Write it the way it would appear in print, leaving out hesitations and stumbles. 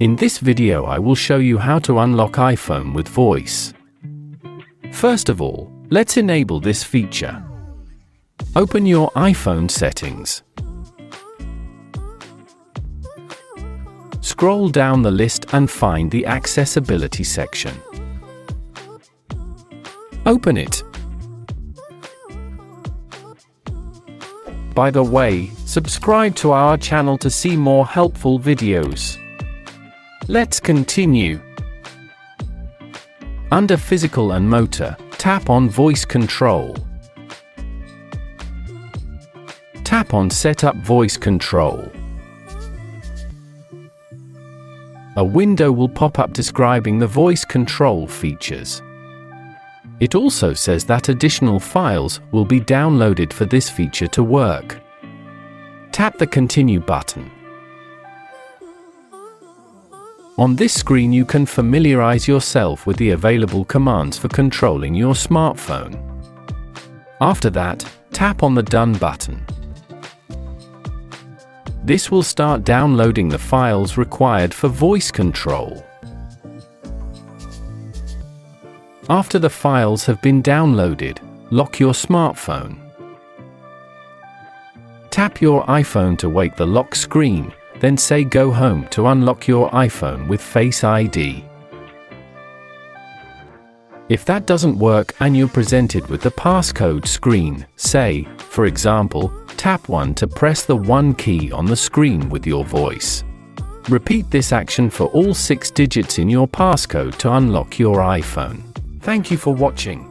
In this video I will show you how to unlock iPhone with voice. First of all, let's enable this feature. Open your iPhone settings. Scroll down the list and find the Accessibility section. Open it. By the way, subscribe to our channel to see more helpful videos. Let's continue. Under Physical and Motor, tap on Voice Control. Tap on Set up Voice Control. A window will pop up describing the voice control features. It also says that additional files will be downloaded for this feature to work. Tap the Continue button. On this screen you can familiarize yourself with the available commands for controlling your smartphone. After that, tap on the Done button. This will start downloading the files required for voice control. After the files have been downloaded, lock your smartphone. Tap your iPhone to wake the lock screen, then say Go Home to unlock your iPhone with Face ID. If that doesn't work and you're presented with the passcode screen, say, for example, tap 1 to press the 1 key on the screen with your voice. Repeat this action for all 6 digits in your passcode to unlock your iPhone. Thank you for watching.